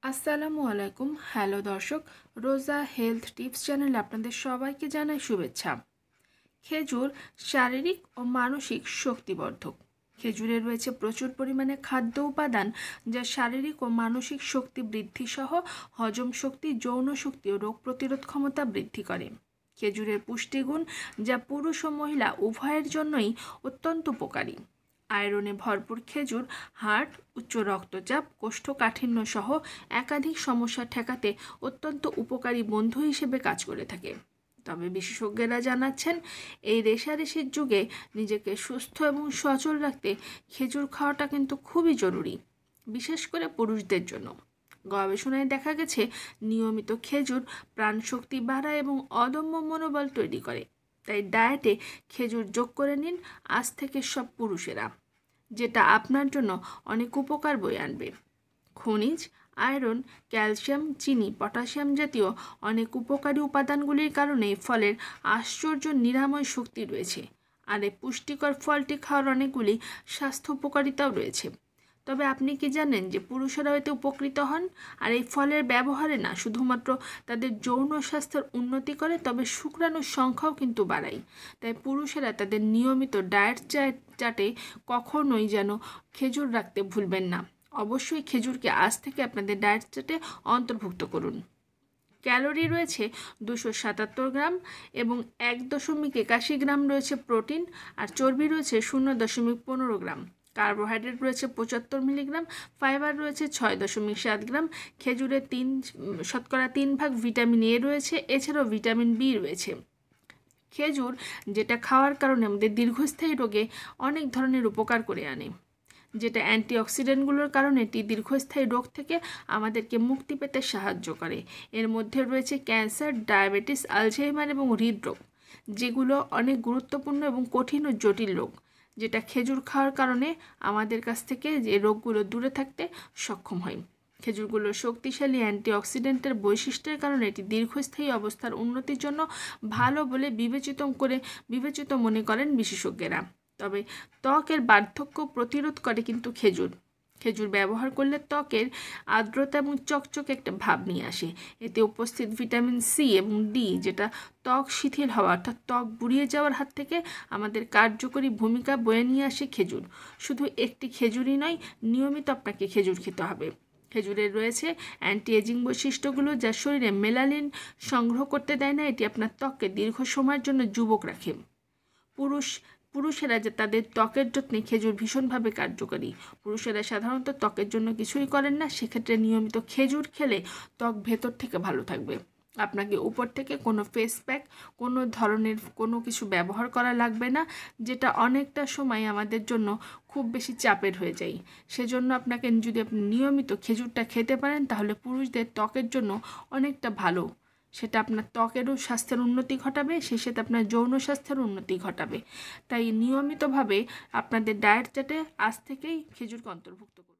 আসসালামু আলাইকুম। হ্যালো দর্শক, রোজা হেলথ টিপস চ্যানেলে আপনাদের সবাইকে জানাই শুভেচ্ছা। খেজুর শারীরিক ও মানসিক শক্তিবর্ধক। খেজুরে রয়েছে প্রচুর পরিমাণে খাদ্য উপাদান যা শারীরিক ও মানসিক শক্তি বৃদ্ধি সহ হজম শক্তি, যৌন শক্তি ও রোগ প্রতিরোধ ক্ষমতা বৃদ্ধি করে। খেজুরের পুষ্টিগুণ যা পুরুষ ও মহিলা উভয়ের জন্যই অত্যন্ত উপকারী। আয়রনে ভরপুর খেজুর হার্ট, উচ্চ রক্তচাপ, কোষ্ঠকাঠিন্য সহ একাধিক সমস্যা ঠেকাতে অত্যন্ত উপকারী বন্ধু হিসেবে কাজ করে থাকে। তবে বিশেষজ্ঞরা জানাচ্ছেন, এই রেষারেষির যুগে নিজেকে সুস্থ এবং সচল রাখতে খেজুর খাওয়াটা কিন্তু খুবই জরুরি, বিশেষ করে পুরুষদের জন্য। গবেষণায় দেখা গেছে, নিয়মিত খেজুর প্রাণশক্তি বাড়ায় এবং অদম্য মনোবল তৈরি করে। তাই ডায়েটে খেজুর যোগ করে নিন আজ থেকে সব পুরুষেরা, যেটা আপনার জন্য অনেক উপকার বয়ে আনবে। খনিজ, আয়রন, ক্যালসিয়াম, চিনি, পটাশিয়াম জাতীয় অনেক উপকারী উপাদানগুলির কারণে ফলের আশ্চর্য নিরাময় শক্তি রয়েছে। আর এই পুষ্টিকর ফলটি খাওয়ার অনেকগুলি স্বাস্থ্য উপকারিতাও রয়েছে। তবে আপনি কি জানেন যে পুরুষেরাও এতে উপকৃত হন? আর এই ফলের ব্যবহারে না শুধুমাত্র তাদের যৌন স্বাস্থ্যের উন্নতি করে, তবে শুক্রাণুর সংখ্যাও কিন্তু বাড়ায়। তাই পুরুষেরা তাদের নিয়মিত ডায়েট চার্টে কখনোই যেন খেজুর রাখতে ভুলবেন না। অবশ্যই খেজুরকে আজ থেকে আপনাদের ডায়েট চার্টে অন্তর্ভুক্ত করুন। ক্যালোরি রয়েছে 277 গ্রাম এবং 1.81 গ্রাম রয়েছে প্রোটিন, আর চর্বি রয়েছে 0.15 গ্রাম। কার্বোহাইড্রেট রয়েছে 75 মিলিগ্রাম, ফাইবার রয়েছে 6.7 গ্রাম। খেজুরে 3% ভিটামিন এ রয়েছে, এছাড়াও ভিটামিন বি রয়েছে। খেজুর যেটা খাওয়ার কারণে আমাদের দীর্ঘস্থায়ী রোগে অনেক ধরনের উপকার করে আনে, যেটা অ্যান্টিঅক্সিডেন্টগুলোর কারণে এটি দীর্ঘস্থায়ী রোগ থেকে আমাদেরকে মুক্তি পেতে সাহায্য করে। এর মধ্যে রয়েছে ক্যান্সার, ডায়াবেটিস, আলঝেইমার এবং হৃদরোগ, যেগুলো অনেক গুরুত্বপূর্ণ এবং কঠিন ও জটিল রোগ, যেটা খেজুর খাওয়ার কারণে আমাদের কাছ থেকে যে রোগগুলো দূরে থাকতে সক্ষম হয়। খেজুরগুলোর শক্তিশালী অ্যান্টিঅক্সিডেন্টের বৈশিষ্ট্যের কারণে এটি দীর্ঘস্থায়ী অবস্থার উন্নতির জন্য ভালো বলে বিবেচিত মনে করেন বিশেষজ্ঞরা। তবে ত্বকের বার্ধক্য প্রতিরোধ করে কিন্তু খেজুর। খেজুর ব্যবহার করলে ত্বকের আর্দ্রতা এবং চকচকে একটা ভাব নিয়ে আসে। এতে উপস্থিত ভিটামিন সি এবং ডি, যেটা ত্বক শিথিল হওয়া অর্থাৎ ত্বক বুড়িয়ে যাওয়ার হাত থেকে আমাদের কার্যকরী ভূমিকা বয়ে নিয়ে আসে খেজুর। শুধু একটি খেজুরই নয়, নিয়মিত আপনাকে খেজুর খেতে হবে। খেজুরের রয়েছে অ্যান্টি এজিং বৈশিষ্ট্যগুলো, যা শরীরে মেলানিন সংগ্রহ করতে দেয় না। এটি আপনার ত্বককে দীর্ঘ সময়ের জন্য যুবক রাখে। পুরুষেরা যে তাদের ত্বকের যত্নে খেজুর ভীষণভাবে কার্যকরী। পুরুষেরা সাধারণত ত্বকের জন্য কিছুই করেন না, সেক্ষেত্রে নিয়মিত খেজুর খেলে ত্বক ভেতর থেকে ভালো থাকবে। আপনাকে উপর থেকে কোনো ফেস প্যাক, কোনো ধরনের কোনো কিছু ব্যবহার করা লাগবে না, যেটা অনেকটা সময় আমাদের জন্য খুব বেশি চাপের হয়ে যায়। সেজন্য আপনাকে যদি আপনি নিয়মিত খেজুরটা খেতে পারেন, তাহলে পুরুষদের ত্বকের জন্য অনেকটা ভালো। সেটা আপনার ত্বকেরও স্বাস্থ্যের উন্নতি ঘটাবে, সেই সাথে আপনার যৌন স্বাস্থ্যের উন্নতি ঘটাবে। তাই নিয়মিতভাবে আপনাদের ডায়েট চার্টে আজ থেকেই খেজুরকে অন্তর্ভুক্ত করুন।